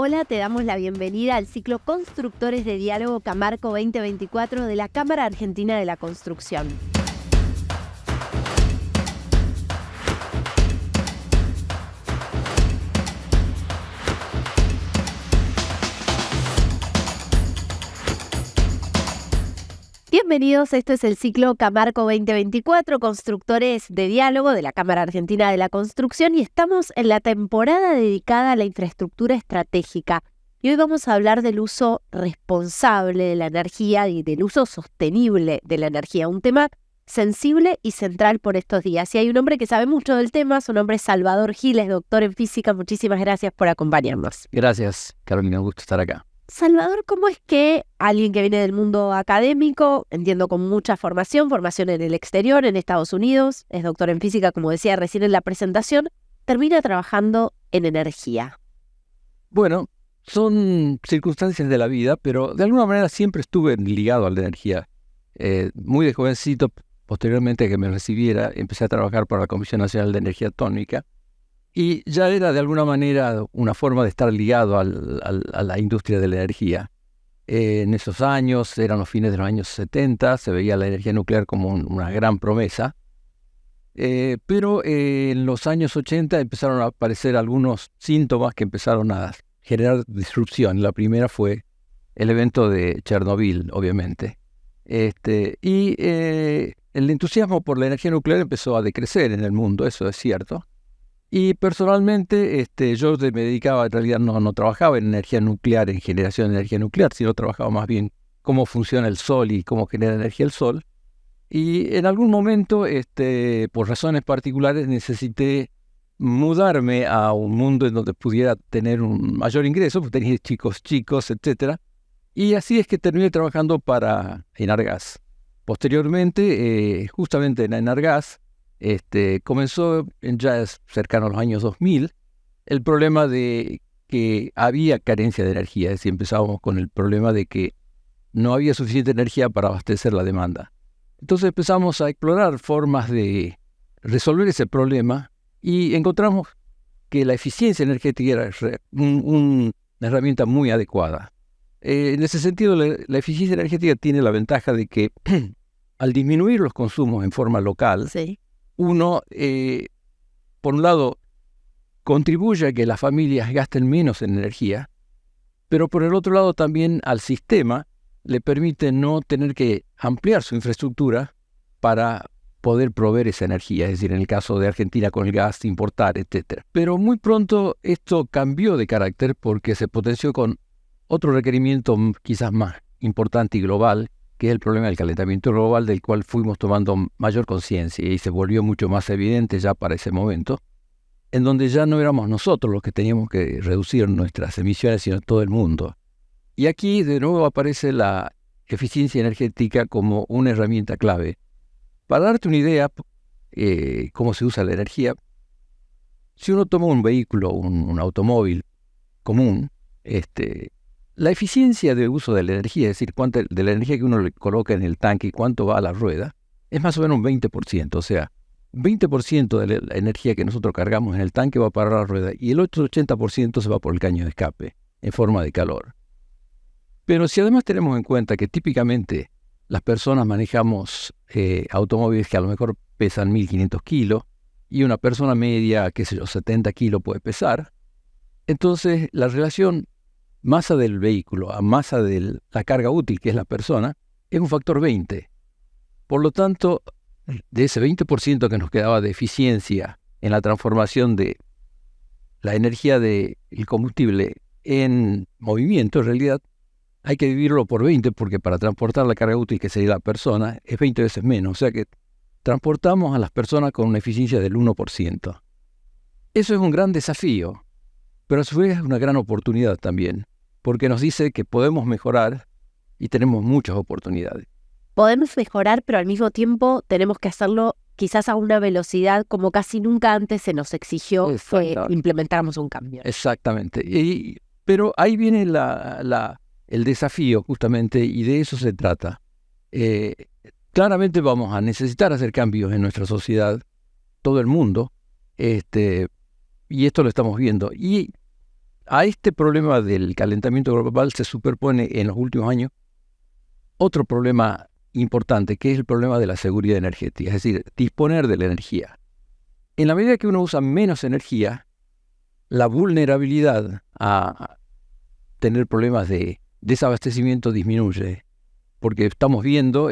Hola, te damos la bienvenida al ciclo Constructores de Diálogo Camarco 2024 de la Cámara Argentina de la Construcción. Bienvenidos, esto es el ciclo Camarco 2024, Constructores de Diálogo de la Cámara Argentina de la Construcción, y estamos en la temporada dedicada a la infraestructura estratégica. Y hoy vamos a hablar del uso responsable de la energía y del uso sostenible de la energía, un tema sensible y central por estos días. Y hay un hombre que sabe mucho del tema, su nombre es Salvador Giles, doctor en física. Muchísimas gracias por acompañarnos. Gracias, Carolina, un gusto estar acá. Salvador, ¿cómo es que alguien que viene del mundo académico, entiendo con mucha formación en el exterior, en Estados Unidos, es doctor en física, como decía recién en la presentación, termina trabajando en energía? Bueno, son circunstancias de la vida, pero de alguna manera siempre estuve ligado a la energía. Muy de jovencito, posteriormente a que me recibiera, empecé a trabajar para la Comisión Nacional de Energía Atómica, y ya era de alguna manera una forma de estar ligado a la industria de la energía. En esos años, eran los fines de los años 70, se veía la energía nuclear como una gran promesa. Pero en los años 80 empezaron a aparecer algunos síntomas que empezaron a generar disrupción. La primera fue el evento de Chernobyl, obviamente. El entusiasmo por la energía nuclear empezó a decrecer en el mundo, eso es cierto. Y personalmente yo me dedicaba, en realidad no trabajaba en energía nuclear, en generación de energía nuclear, sino trabajaba más bien cómo funciona el sol y cómo genera energía el sol. Y en algún momento, por razones particulares, necesité mudarme a un mundo en donde pudiera tener un mayor ingreso, porque tenía chicos, etc. Y así es que terminé trabajando para Enargas. Posteriormente, justamente en Enargas, comenzó ya cercano a los años 2000 el problema de que había carencia de energía. Es decir, empezábamos con el problema de que no había suficiente energía para abastecer la demanda. Entonces empezamos a explorar formas de resolver ese problema y encontramos que la eficiencia energética era una herramienta muy adecuada. En ese sentido, la eficiencia energética tiene la ventaja de que al disminuir los consumos en forma local, Sí. Uno, por un lado, contribuye a que las familias gasten menos en energía, pero por el otro lado también al sistema le permite no tener que ampliar su infraestructura para poder proveer esa energía, es decir, en el caso de Argentina con el gas, importar, etc. Pero muy pronto esto cambió de carácter porque se potenció con otro requerimiento quizás más importante y global, que es el problema del calentamiento global, del cual fuimos tomando mayor conciencia y se volvió mucho más evidente ya para ese momento, en donde ya no éramos nosotros los que teníamos que reducir nuestras emisiones, sino todo el mundo. Y aquí de nuevo aparece la eficiencia energética como una herramienta clave. Para darte una idea, cómo se usa la energía, si uno toma un vehículo, un automóvil común, la eficiencia de uso de la energía, es decir, cuánta de la energía que uno le coloca en el tanque y cuánto va a la rueda, es más o menos un 20%. O sea, 20% de la energía que nosotros cargamos en el tanque va para la rueda y el otro 80% se va por el caño de escape en forma de calor. Pero si además tenemos en cuenta que típicamente las personas manejamos automóviles que a lo mejor pesan 1.500 kilos y una persona media, 70 kilos puede pesar, entonces la relación masa del vehículo a masa de la carga útil, que es la persona, es un factor 20. Por lo tanto, de ese 20% que nos quedaba de eficiencia en la transformación de la energía del combustible en movimiento, en realidad, hay que dividirlo por 20, porque para transportar la carga útil, que sería la persona, es 20 veces menos. O sea que transportamos a las personas con una eficiencia del 1%. Eso es un gran desafío, pero a su vez es una gran oportunidad también, porque nos dice que podemos mejorar y tenemos muchas oportunidades. Podemos mejorar, pero al mismo tiempo tenemos que hacerlo quizás a una velocidad como casi nunca antes se nos exigió que implementáramos un cambio. Exactamente. Pero ahí viene el desafío justamente, y de eso se trata. Claramente vamos a necesitar hacer cambios en nuestra sociedad, todo el mundo, y esto lo estamos viendo. Y a este problema del calentamiento global se superpone en los últimos años otro problema importante, que es el problema de la seguridad energética, es decir, disponer de la energía. En la medida que uno usa menos energía, la vulnerabilidad a tener problemas de desabastecimiento disminuye, porque estamos viendo...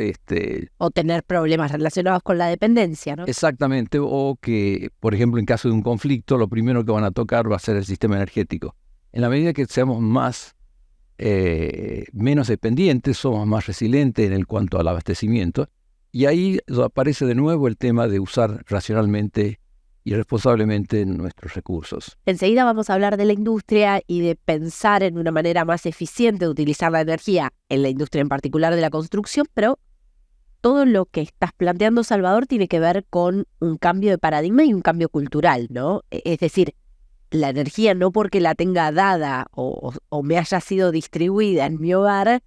O tener problemas relacionados con la dependencia, ¿no? Exactamente, o que, por ejemplo, en caso de un conflicto, lo primero que van a tocar va a ser el sistema energético. En la medida que seamos menos dependientes, somos más resilientes en cuanto al abastecimiento, y ahí aparece de nuevo el tema de usar racionalmente y responsablemente nuestros recursos. Enseguida vamos a hablar de la industria y de pensar en una manera más eficiente de utilizar la energía en la industria en particular de la construcción, pero todo lo que estás planteando, Salvador, tiene que ver con un cambio de paradigma y un cambio cultural, ¿no? Es decir, la energía no porque la tenga dada o me haya sido distribuida en mi hogar,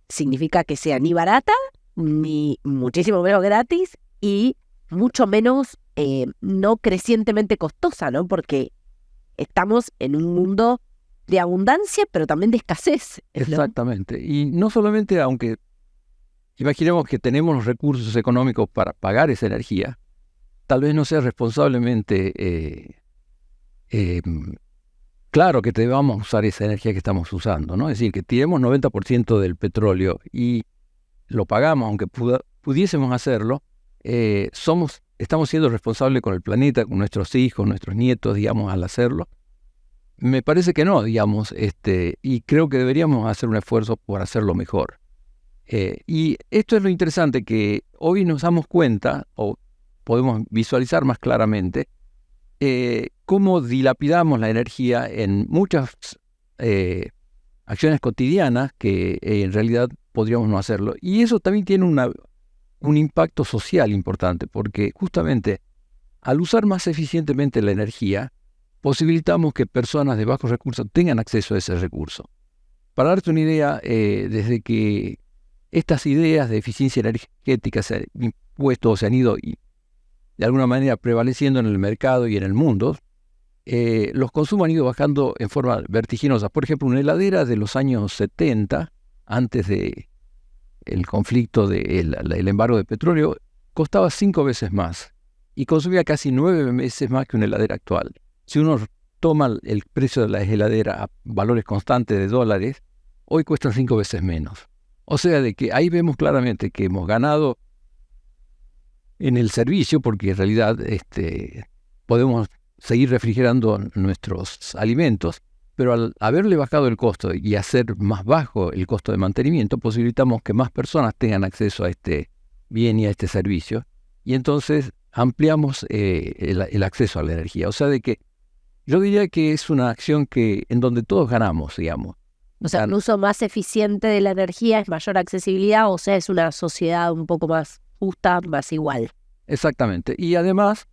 significa que sea ni barata, ni muchísimo menos gratis y mucho menos no crecientemente costosa, ¿no? Porque estamos en un mundo de abundancia, pero también de escasez, ¿no? Exactamente. Y no solamente, aunque imaginemos que tenemos los recursos económicos para pagar esa energía, tal vez no sea responsablemente claro que debamos usar esa energía que estamos usando, ¿no? Es decir, que tiremos 90% del petróleo y lo pagamos, aunque pudiésemos hacerlo, estamos siendo responsables con el planeta, con nuestros hijos, nuestros nietos, digamos, al hacerlo. Me parece que no, digamos, y creo que deberíamos hacer un esfuerzo por hacerlo mejor. Y esto es lo interesante, que hoy nos damos cuenta, o podemos visualizar más claramente, cómo dilapidamos la energía en muchas acciones cotidianas que en realidad podríamos no hacerlo. Y eso también tiene un impacto social importante, porque justamente al usar más eficientemente la energía, posibilitamos que personas de bajos recursos tengan acceso a ese recurso. Para darte una idea, desde que estas ideas de eficiencia energética se han impuesto o se han ido de alguna manera prevaleciendo en el mercado y en el mundo, los consumos han ido bajando en forma vertiginosa. Por ejemplo, una heladera de los años 70, antes de el conflicto del embargo de petróleo, costaba 5 veces más y consumía casi 9 veces más que una heladera actual. Si uno toma el precio de la heladera a valores constantes de dólares, hoy cuestan 5 veces menos. O sea, de que ahí vemos claramente que hemos ganado en el servicio, porque en realidad podemos seguir refrigerando nuestros alimentos, pero al haberle bajado el costo y hacer más bajo el costo de mantenimiento, posibilitamos que más personas tengan acceso a este bien y a este servicio, y entonces ampliamos el acceso a la energía. O sea, de que yo diría que es una acción en donde todos ganamos, digamos. O sea, un uso más eficiente de la energía es mayor accesibilidad, o sea, es una sociedad un poco más justa, más igual. Exactamente. Y además,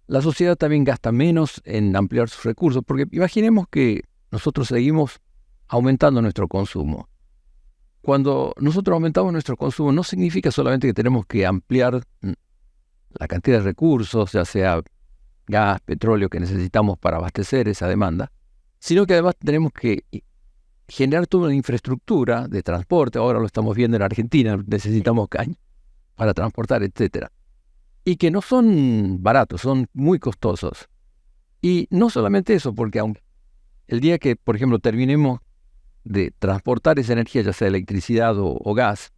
la sociedad también gasta menos en ampliar sus recursos, porque imaginemos que nosotros seguimos aumentando nuestro consumo. Cuando nosotros aumentamos nuestro consumo, no significa solamente que tenemos que ampliar la cantidad de recursos, ya sea gas, petróleo, que necesitamos para abastecer esa demanda, sino que además tenemos que generar toda una infraestructura de transporte. Ahora lo estamos viendo en Argentina, necesitamos caña para transportar, etcétera. Y que no son baratos, son muy costosos. Y no solamente eso, porque aunque el día que, por ejemplo, terminemos de transportar esa energía, ya sea electricidad o gas,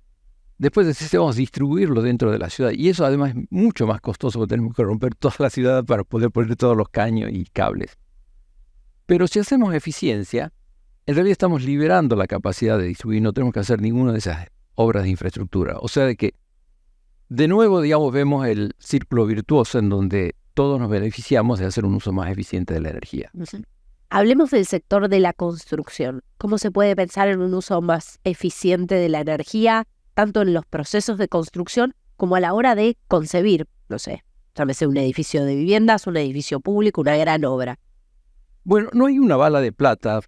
después necesitamos distribuirlo dentro de la ciudad. Y eso además es mucho más costoso, porque tenemos que romper toda la ciudad para poder poner todos los caños y cables. Pero si hacemos eficiencia, en realidad estamos liberando la capacidad de distribuir, no tenemos que hacer ninguna de esas obras de infraestructura. O sea, de que de nuevo, digamos, vemos el círculo virtuoso en donde todos nos beneficiamos de hacer un uso más eficiente de la energía. Hablemos del sector de la construcción. ¿Cómo se puede pensar en un uso más eficiente de la energía, tanto en los procesos de construcción como a la hora de concebir, no sé, llámese un edificio de viviendas, un edificio público, una gran obra? Bueno, no hay una bala de plata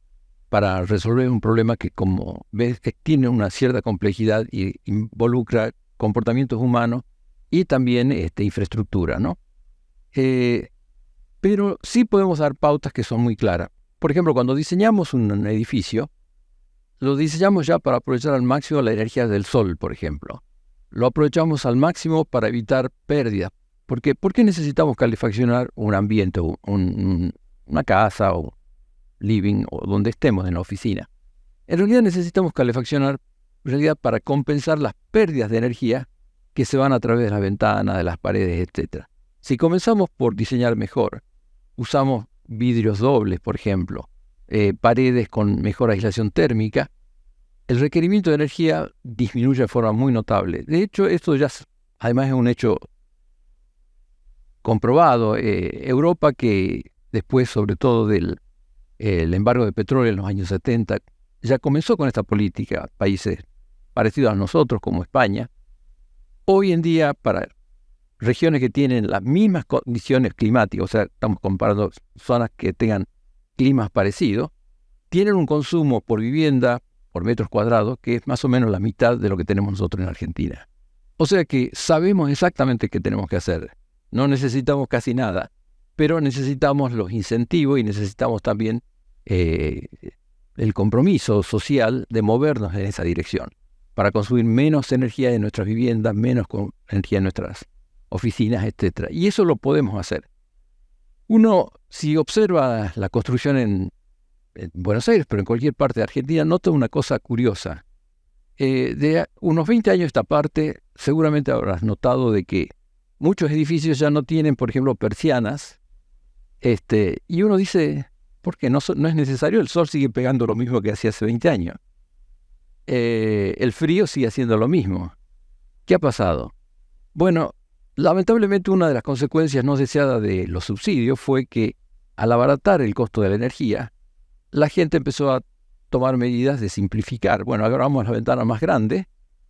para resolver un problema que, como ves, tiene una cierta complejidad y involucra comportamientos humanos y también infraestructura, ¿no? Pero sí podemos dar pautas que son muy claras. por ejemplo, cuando diseñamos un edificio, lo diseñamos ya para aprovechar al máximo la energía del sol, por ejemplo. Lo aprovechamos al máximo para evitar pérdidas. ¿Por qué necesitamos calefaccionar un ambiente, una casa o living o donde estemos en la oficina? En realidad necesitamos calefaccionar para compensar las pérdidas de energía que se van a través de las ventanas, de las paredes, etc. Si comenzamos por diseñar mejor, usamos vidrios dobles, por ejemplo, paredes con mejor aislación térmica, el requerimiento de energía disminuye de forma muy notable. De hecho, esto ya además es un hecho comprobado. Europa, que después, sobre todo del embargo de petróleo en los años 70, ya comenzó con esta política. Países parecidos a nosotros, como España, hoy en día, para regiones que tienen las mismas condiciones climáticas, o sea, estamos comparando zonas que tengan climas parecidos, tienen un consumo por vivienda, por metros cuadrados, que es más o menos la mitad de lo que tenemos nosotros en Argentina. O sea que sabemos exactamente qué tenemos que hacer. No necesitamos casi nada, pero necesitamos los incentivos y necesitamos también el compromiso social de movernos en esa dirección, para consumir menos energía en nuestras viviendas, menos energía en nuestras oficinas, etc. Y eso lo podemos hacer. Uno, si observa la construcción en Buenos Aires, pero en cualquier parte de Argentina, nota una cosa curiosa. De unos 20 años a esta parte, seguramente habrás notado de que muchos edificios ya no tienen, por ejemplo, persianas, y uno dice, ¿por qué? No es necesario, el sol sigue pegando lo mismo que hacía hace 20 años. El frío sigue haciendo lo mismo. ¿Qué ha pasado? Bueno, lamentablemente una de las consecuencias no deseadas de los subsidios fue que al abaratar el costo de la energía, la gente empezó a tomar medidas de simplificar. Bueno, agarramos la ventana más grande,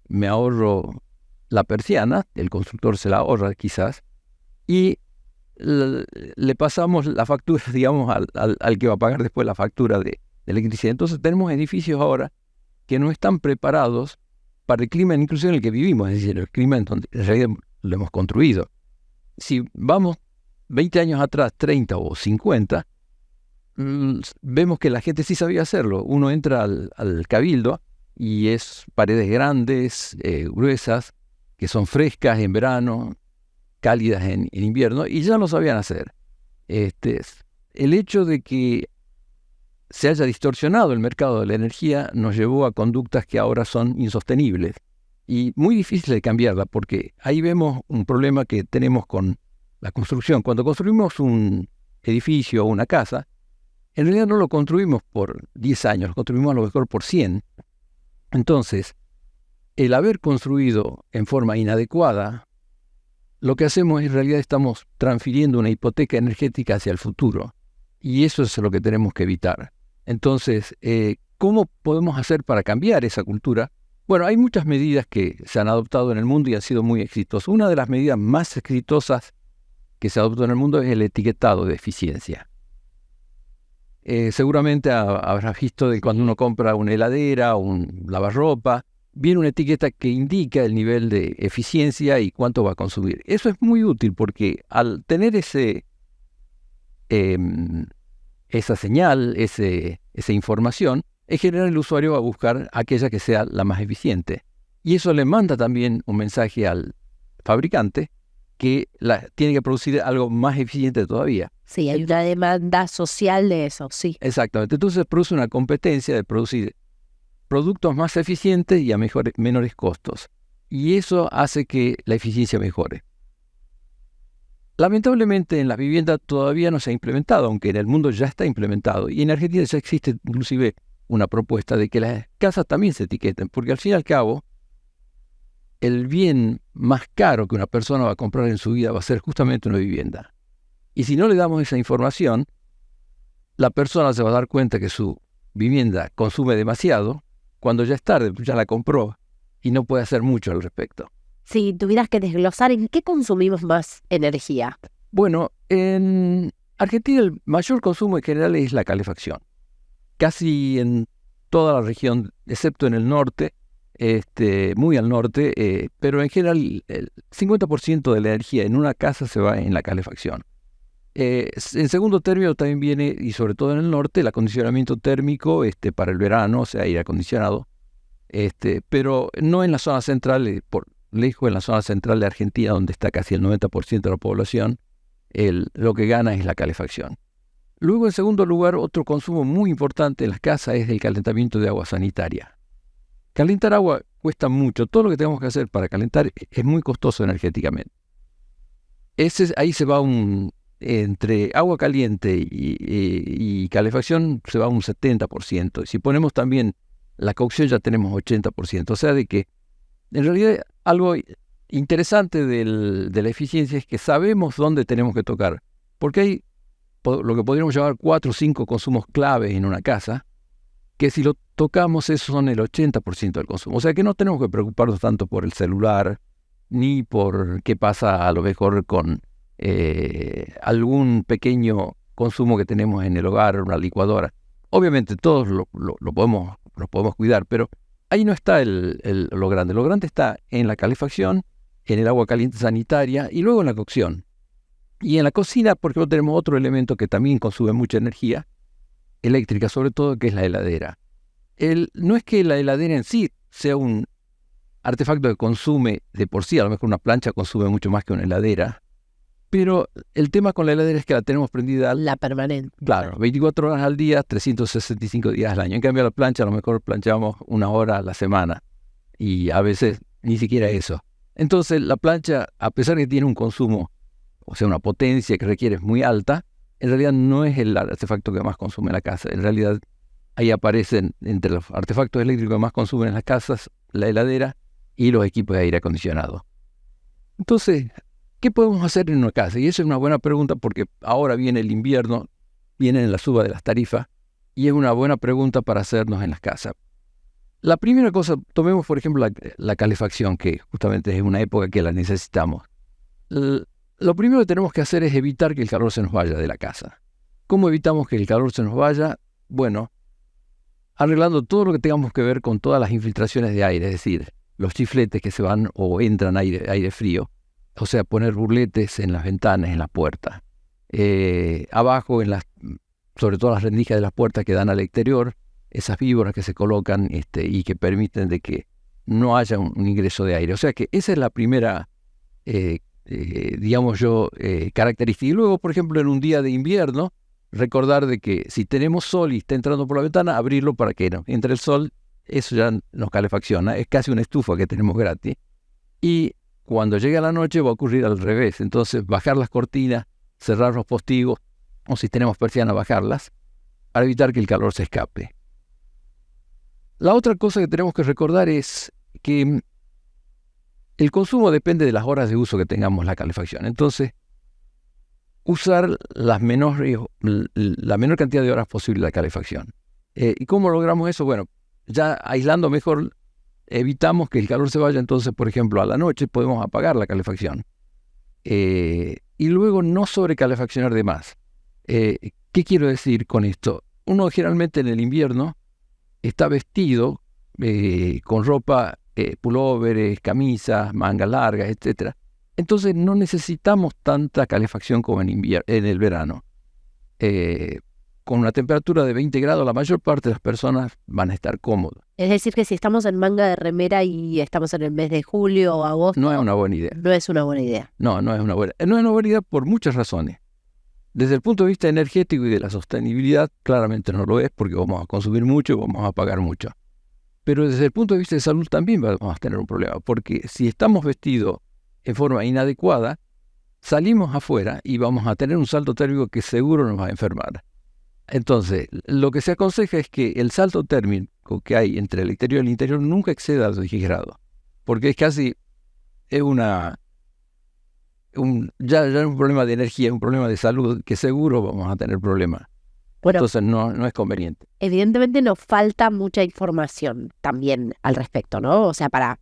me ahorro la persiana, el constructor se la ahorra quizás, y le pasamos la factura, digamos, al que va a pagar después la factura de electricidad. Entonces tenemos edificios ahora que no están preparados para el clima incluso en el que vivimos, es decir, el clima en donde en realidad lo hemos construido. Si vamos 20 años atrás, 30 o 50, vemos que la gente sí sabía hacerlo. Uno entra al cabildo y es paredes grandes, gruesas, que son frescas en verano, cálidas en invierno, y ya lo sabían hacer. El hecho de que se haya distorsionado el mercado de la energía nos llevó a conductas que ahora son insostenibles y muy difíciles de cambiarla, porque ahí vemos un problema que tenemos con la construcción. Cuando construimos un edificio o una casa, en realidad no lo construimos por 10 años, lo construimos a lo mejor por 100. Entonces, el haber construido en forma inadecuada, lo que hacemos es, en realidad estamos transfiriendo una hipoteca energética hacia el futuro. Y eso es lo que tenemos que evitar. Entonces, ¿cómo podemos hacer para cambiar esa cultura? Bueno, hay muchas medidas que se han adoptado en el mundo y han sido muy exitosas. Una de las medidas más exitosas que se adoptó en el mundo es el etiquetado de eficiencia. Seguramente habrás visto de cuando uno compra una heladera o un lavarropa, viene una etiqueta que indica el nivel de eficiencia y cuánto va a consumir. Eso es muy útil porque al tener esa señal, esa información, en general el usuario va a buscar aquella que sea la más eficiente. Y eso le manda también un mensaje al fabricante que tiene que producir algo más eficiente todavía. Sí, hay una demanda social de eso, sí. Exactamente. Entonces produce una competencia de producir productos más eficientes y a menores costos. Y eso hace que la eficiencia mejore. Lamentablemente en las viviendas todavía no se ha implementado, aunque en el mundo ya está implementado. Y en Argentina ya existe inclusive una propuesta de que las casas también se etiqueten, porque al fin y al cabo, el bien más caro que una persona va a comprar en su vida va a ser justamente una vivienda. Y si no le damos esa información, la persona se va a dar cuenta que su vivienda consume demasiado cuando ya es tarde, ya la compró y no puede hacer mucho al respecto. Si tuvieras que desglosar, ¿en qué consumimos más energía? Bueno, en Argentina el mayor consumo en general es la calefacción. Casi en toda la región, excepto en el norte, muy al norte, pero en general el 50% de la energía en una casa se va en la calefacción. En segundo término también viene, y sobre todo en el norte, el acondicionamiento térmico para el verano, o sea, aire acondicionado, pero no en la zona central, por lejos en la zona central de Argentina, donde está casi el 90% de la población, lo que gana es la calefacción. Luego, en segundo lugar, otro consumo muy importante en las casas es el calentamiento de agua sanitaria. Calentar agua cuesta mucho. Todo lo que tenemos que hacer para calentar es muy costoso energéticamente. Ahí se va entre agua caliente y calefacción se va un 70%. Si ponemos también la cocción ya tenemos 80%. O sea, de que en realidad algo interesante de la eficiencia es que sabemos dónde tenemos que tocar. Porque hay lo que podríamos llamar 4 o 5 consumos claves en una casa, que si lo tocamos esos son el 80% del consumo. O sea que no tenemos que preocuparnos tanto por el celular, ni por qué pasa a lo mejor con algún pequeño consumo que tenemos en el hogar, una licuadora. Obviamente todos lo podemos cuidar, pero ahí no está lo grande. Lo grande está en la calefacción, en el agua caliente sanitaria y luego en la cocción. Y en la cocina, por ejemplo, tenemos otro elemento que también consume mucha energía eléctrica, sobre todo, que es la heladera. No es que la heladera en sí sea un artefacto que consume de por sí, a lo mejor una plancha consume mucho más que una heladera, pero el tema con la heladera es que la tenemos prendida la permanente. Claro, 24 horas al día, 365 días al año. En cambio, la plancha a lo mejor planchamos 1 hora a la semana y a veces ni siquiera eso. Entonces, la plancha, a pesar de que tiene un consumo, o sea, una potencia que requiere muy alta, en realidad no es el artefacto que más consume la casa. En realidad, ahí aparecen entre los artefactos eléctricos que más consumen en las casas, la heladera y los equipos de aire acondicionado. Entonces, ¿qué podemos hacer en una casa? Y esa es una buena pregunta porque ahora viene el invierno, viene la suba de las tarifas y es una buena pregunta para hacernos en las casas. La primera cosa, tomemos por ejemplo la calefacción, que justamente es una época que la necesitamos. Lo primero que tenemos que hacer es evitar que el calor se nos vaya de la casa. ¿Cómo evitamos que el calor se nos vaya? Bueno, arreglando todo lo que tengamos que ver con todas las infiltraciones de aire, es decir, los chifletes que se van o entran aire frío. O sea, poner burletes en las ventanas, en las puertas. Abajo, sobre todo las rendijas de las puertas que dan al exterior, esas víboras que se colocan y que permiten de que no haya un ingreso de aire. O sea que esa es la primera, característica. Y luego, por ejemplo, en un día de invierno, recordar de que si tenemos sol y está entrando por la ventana, abrirlo para que no entre el sol. Eso ya nos calefacciona. Es casi una estufa que tenemos gratis. Y cuando llegue la noche va a ocurrir al revés. Entonces, bajar las cortinas, cerrar los postigos, o si tenemos persianas, bajarlas, para evitar que el calor se escape. La otra cosa que tenemos que recordar es que el consumo depende de las horas de uso que tengamos la calefacción. Entonces, usar la menor cantidad de horas posible la calefacción. ¿Y cómo logramos eso? Bueno, ya aislando mejor, evitamos que el calor se vaya. Entonces, por ejemplo, a la noche podemos apagar la calefacción. Y luego no sobrecalefaccionar de más. ¿Qué quiero decir con esto? Uno generalmente en el invierno está vestido con ropa, pulóveres, camisas, mangas largas, etc. Entonces no necesitamos tanta calefacción como en el verano. Con una temperatura de 20 grados, la mayor parte de las personas van a estar cómodas. Es decir, que si estamos en manga de remera y estamos en el mes de julio o agosto... No es una buena idea. No es una buena idea. No es una buena idea por muchas razones. Desde el punto de vista energético y de la sostenibilidad, claramente no lo es, porque vamos a consumir mucho y vamos a pagar mucho. Pero desde el punto de vista de salud también vamos a tener un problema, porque si estamos vestidos en forma inadecuada, salimos afuera y vamos a tener un salto térmico que seguro nos va a enfermar. Entonces, lo que se aconseja es que el salto térmico que hay entre el exterior y el interior nunca exceda los 10 grados, porque es casi, ya no es un problema de energía, es un problema de salud que seguro vamos a tener problemas. Bueno, entonces no es conveniente. Evidentemente nos falta mucha información también al respecto, ¿no? O sea, para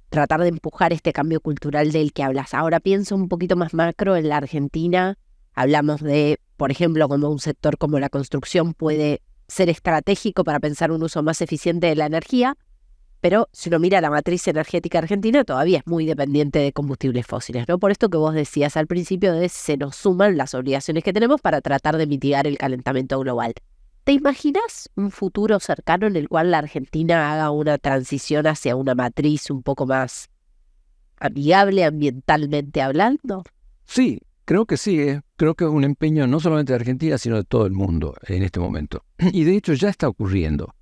tratar de empujar este cambio cultural del que hablas. Ahora pienso un poquito más macro en la Argentina. Hablamos de, por ejemplo, como un sector como la construcción puede ser estratégico para pensar un uso más eficiente de la energía, Pero si uno mira la matriz energética argentina, todavía es muy dependiente de combustibles fósiles, ¿no? Por esto que vos decías al principio de se nos suman las obligaciones que tenemos para tratar de mitigar el calentamiento global. ¿Te imaginas un futuro cercano en el cual la Argentina haga una transición hacia una matriz un poco más amigable ambientalmente hablando? Sí, creo que sí. Creo que es un empeño no solamente de Argentina, sino de todo el mundo en este momento. Y de hecho ya está ocurriendo.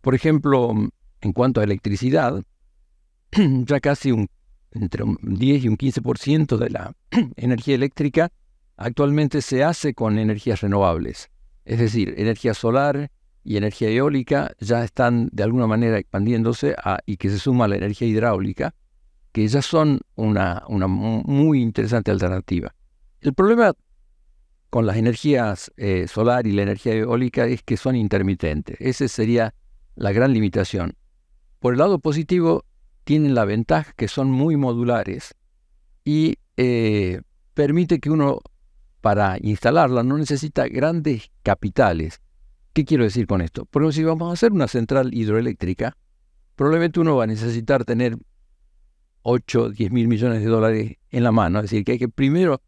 Por ejemplo, en cuanto a electricidad, ya casi entre un 10 y un 15% de la energía eléctrica actualmente se hace con energías renovables. Es decir, energía solar y energía eólica ya están de alguna manera expandiéndose y que se suma a la energía hidráulica, que ya son una muy interesante alternativa. El problema con las energías solar y la energía eólica es que son intermitentes. Esa sería la gran limitación. Por el lado positivo, tienen la ventaja que son muy modulares y permite que uno, para instalarla, no necesita grandes capitales. ¿Qué quiero decir con esto? Porque si vamos a hacer una central hidroeléctrica, probablemente uno va a necesitar tener 8, 10 mil millones de dólares en la mano. Es decir, que hay que primero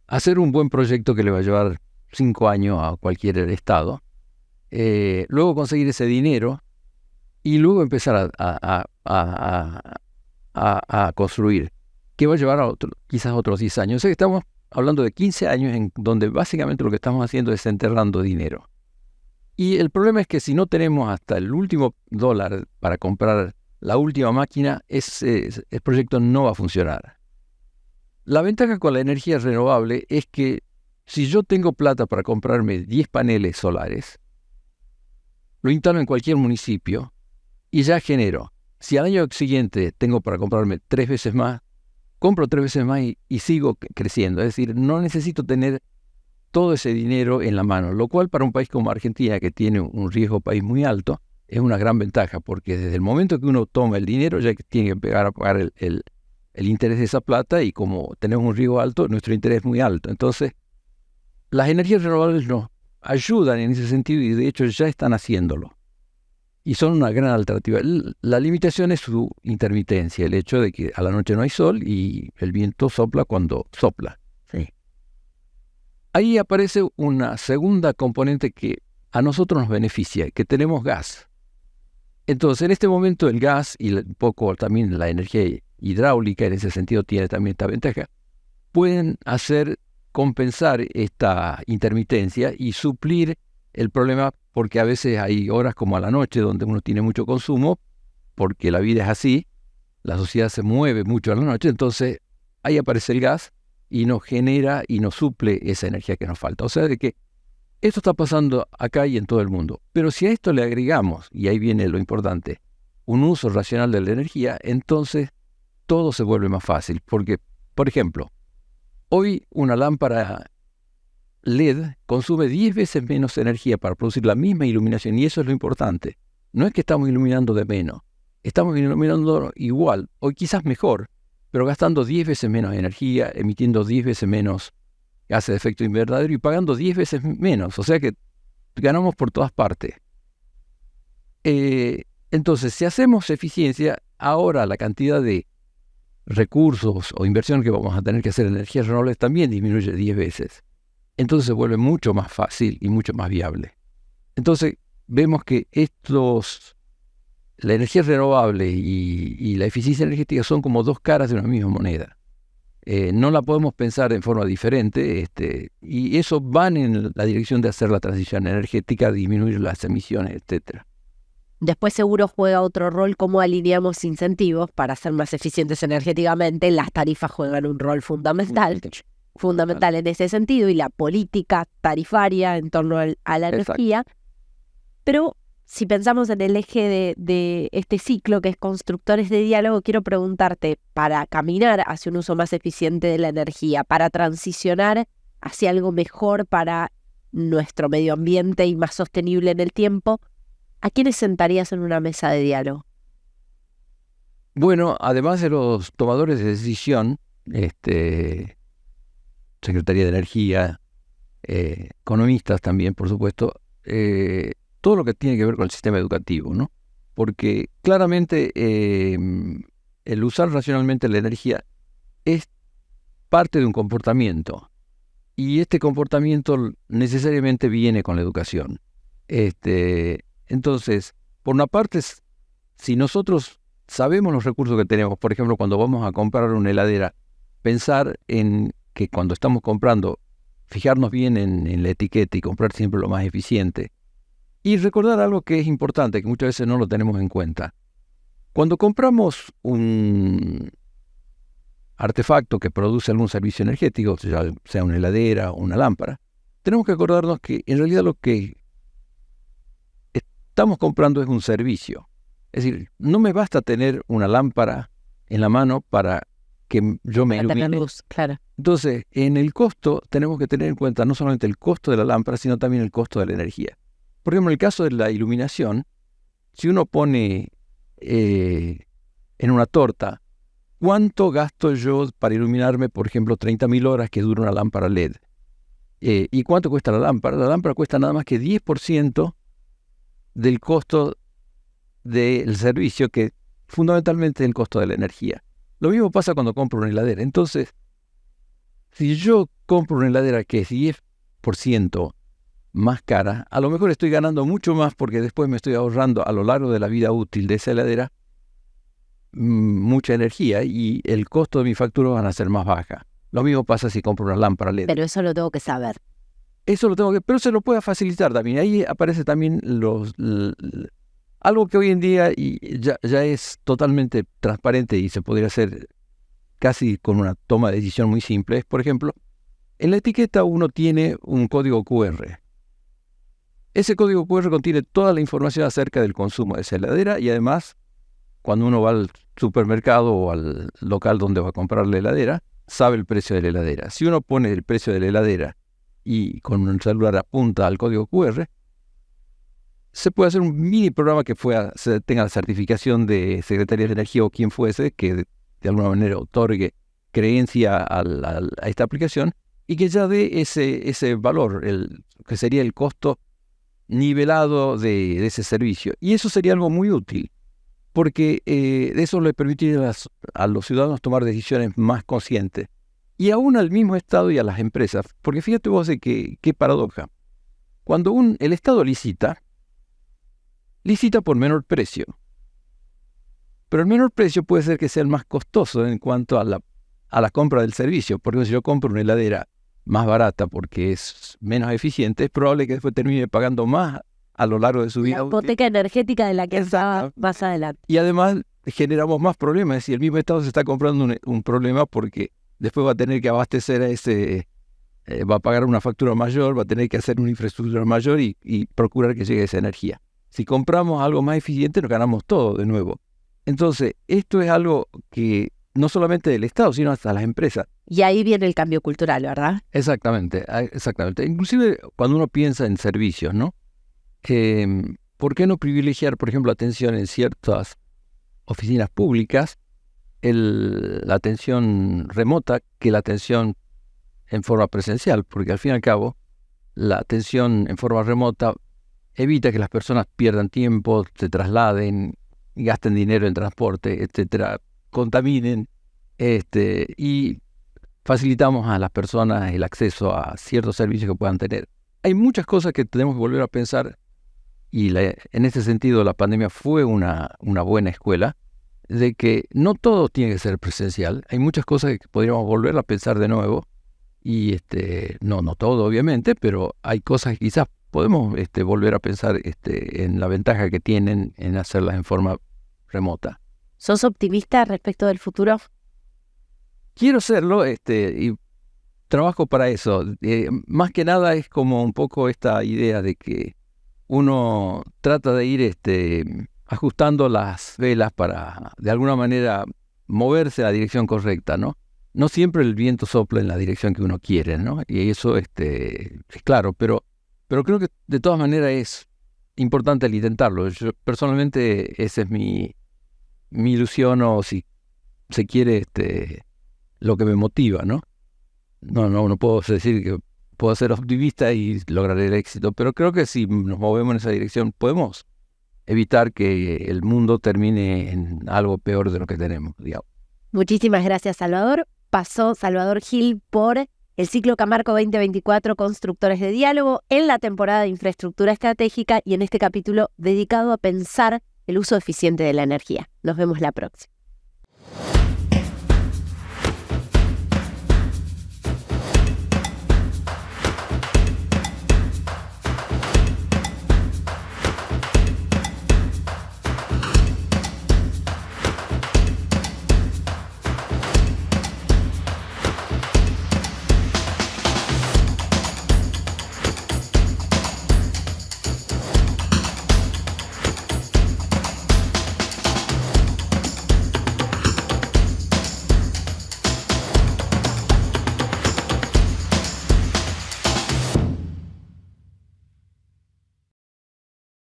hacer un buen proyecto que le va a llevar 5 años a cualquier estado, luego conseguir ese dinero y luego empezar a construir, que va a llevar quizás otros 10 años. O sea que estamos hablando de 15 años en donde básicamente lo que estamos haciendo es enterrando dinero. Y el problema es que si no tenemos hasta el último dólar para comprar la última máquina, el proyecto no va a funcionar. La ventaja con la energía renovable es que si yo tengo plata para comprarme 10 paneles solares, lo instalo en cualquier municipio y ya genero. Si al año siguiente tengo para comprarme 3 veces más, compro 3 veces más y sigo creciendo. Es decir, no necesito tener todo ese dinero en la mano, lo cual para un país como Argentina, que tiene un riesgo país muy alto, es una gran ventaja, porque desde el momento que uno toma el dinero ya tiene que empezar a pagar el interés de esa plata, y como tenemos un riesgo alto, nuestro interés es muy alto. Entonces, las energías renovables nos ayudan en ese sentido y de hecho ya están haciéndolo. Y son una gran alternativa. La limitación es su intermitencia, el hecho de que a la noche no hay sol y el viento sopla cuando sopla. Sí. Ahí aparece una segunda componente que a nosotros nos beneficia, que tenemos gas. Entonces, en este momento el gas y un poco también la energía hidráulica, en ese sentido tiene también esta ventaja, pueden hacer compensar esta intermitencia y suplir el problema, porque a veces hay horas como a la noche donde uno tiene mucho consumo, porque la vida es así, la sociedad se mueve mucho a la noche, entonces ahí aparece el gas y nos genera y nos suple esa energía que nos falta. O sea, de que esto está pasando acá y en todo el mundo. Pero si a esto le agregamos, y ahí viene lo importante, un uso racional de la energía, entonces todo se vuelve más fácil. Porque, por ejemplo, hoy una lámpara LED consume 10 veces menos energía para producir la misma iluminación, y eso es lo importante. No es que estamos iluminando de menos, estamos iluminando igual, o quizás mejor, pero gastando 10 veces menos energía, emitiendo 10 veces menos gases de efecto invernadero y pagando 10 veces menos. O sea que ganamos por todas partes. Entonces, si hacemos eficiencia, ahora la cantidad de recursos o inversión que vamos a tener que hacer en energías renovables también disminuye 10 veces. Entonces se vuelve mucho más fácil y mucho más viable. Entonces vemos que la energía renovable y la eficiencia energética son como dos caras de una misma moneda. No la podemos pensar en forma diferente, y eso van en la dirección de hacer la transición energética, disminuir las emisiones, etcétera. Después seguro juega otro rol cómo alineamos incentivos para ser más eficientes energéticamente. Las tarifas juegan un rol fundamental en ese sentido, y la política tarifaria en torno a la energía. Pero si pensamos en el eje de este ciclo que es constructores de diálogo, quiero preguntarte, para caminar hacia un uso más eficiente de la energía, para transicionar hacia algo mejor para nuestro medio ambiente y más sostenible en el tiempo, ¿a quiénes sentarías en una mesa de diálogo? Bueno, además de los tomadores de decisión, Secretaría de Energía, economistas también, por supuesto, todo lo que tiene que ver con el sistema educativo, ¿no? porque claramente el usar racionalmente la energía es parte de un comportamiento, y este comportamiento necesariamente viene con la educación. Entonces, por una parte, si nosotros sabemos los recursos que tenemos, por ejemplo, cuando vamos a comprar una heladera, pensar en que cuando estamos comprando, fijarnos bien en la etiqueta y comprar siempre lo más eficiente. Y recordar algo que es importante, que muchas veces no lo tenemos en cuenta. Cuando compramos un artefacto que produce algún servicio energético, sea una heladera o una lámpara, tenemos que acordarnos que en realidad lo que estamos comprando es un servicio. Es decir, no me basta tener una lámpara en la mano para que yo me ilumine. Tener luz, claro. Entonces, en el costo tenemos que tener en cuenta no solamente el costo de la lámpara, sino también el costo de la energía. Por ejemplo, en el caso de la iluminación, si uno pone en una torta, ¿cuánto gasto yo para iluminarme, por ejemplo, 30.000 horas que dura una lámpara LED? ¿Y cuánto cuesta la lámpara? La lámpara cuesta nada más que 10% del costo del servicio, que fundamentalmente es el costo de la energía. Lo mismo pasa cuando compro una heladera. Entonces, si yo compro una heladera que es 10% más cara, a lo mejor estoy ganando mucho más porque después me estoy ahorrando a lo largo de la vida útil de esa heladera mucha energía, y el costo de mi factura van a ser más baja. Lo mismo pasa si compro una lámpara LED. Pero eso lo tengo que saber. Eso lo tengo que, pero se lo puede facilitar también. Ahí aparece también algo que hoy en día ya es totalmente transparente y se podría hacer casi con una toma de decisión muy simple. Es, por ejemplo, en la etiqueta uno tiene un código QR. Ese código QR contiene toda la información acerca del consumo de esa heladera, y además, cuando uno va al supermercado o al local donde va a comprar la heladera, sabe el precio de la heladera. Si uno pone el precio de la heladera y con un celular apunta al código QR, se puede hacer un mini programa que tenga la certificación de Secretaría de Energía o quien fuese, que de alguna manera otorgue creencia a esta aplicación, y que ya dé ese valor, que sería el costo nivelado de ese servicio. Y eso sería algo muy útil, porque eso le permitiría a los ciudadanos tomar decisiones más conscientes, y aún al mismo Estado y a las empresas. Porque fíjate vos de qué paradoja. Cuando el Estado licita por menor precio, pero el menor precio puede ser que sea el más costoso en cuanto a la compra del servicio. Porque si yo compro una heladera más barata porque es menos eficiente, es probable que después termine pagando más a lo largo de su vida. La hipoteca energética de la que estaba más adelante. Y además generamos más problemas. Es decir, el mismo Estado se está comprando un problema, porque después va a tener que abastecer va a pagar una factura mayor, va a tener que hacer una infraestructura mayor y procurar que llegue esa energía. Si compramos algo más eficiente, nos ganamos todo de nuevo. Entonces, esto es algo que no solamente del Estado, sino hasta las empresas. Y ahí viene el cambio cultural, ¿verdad? Exactamente. Inclusive cuando uno piensa en servicios, ¿no? ¿Por qué no privilegiar, por ejemplo, atención en ciertas oficinas públicas, la atención remota, que la atención en forma presencial? Porque al fin y al cabo, la atención en forma remota evita que las personas pierdan tiempo, se trasladen, gasten dinero en transporte, etcétera, contaminen, y facilitamos a las personas el acceso a ciertos servicios que puedan tener. Hay muchas cosas que tenemos que volver a pensar, y en ese sentido la pandemia fue una buena escuela, de que no todo tiene que ser presencial. Hay muchas cosas que podríamos volver a pensar de nuevo, y no todo obviamente, pero hay cosas que quizás podemos volver a pensar en la ventaja que tienen en hacerlas en forma remota. ¿Sos optimista respecto del futuro? Quiero serlo, y trabajo para eso. Más que nada es como un poco esta idea de que uno trata de ir ajustando las velas para de alguna manera moverse en la dirección correcta, ¿no? No siempre el viento sopla en la dirección que uno quiere, ¿no? Y eso es claro, pero creo que de todas maneras es importante el intentarlo. Yo personalmente, esa es mi ilusión, o si se quiere, lo que me motiva, ¿no? No puedo decir que puedo ser optimista y lograr el éxito, pero creo que si nos movemos en esa dirección podemos evitar que el mundo termine en algo peor de lo que tenemos, digamos. Muchísimas gracias, Salvador. Pasó Salvador Gil por el ciclo Camarco 2024 Constructores de Diálogo en la temporada de Infraestructura Estratégica y en este capítulo dedicado a pensar el uso eficiente de la energía. Nos vemos la próxima.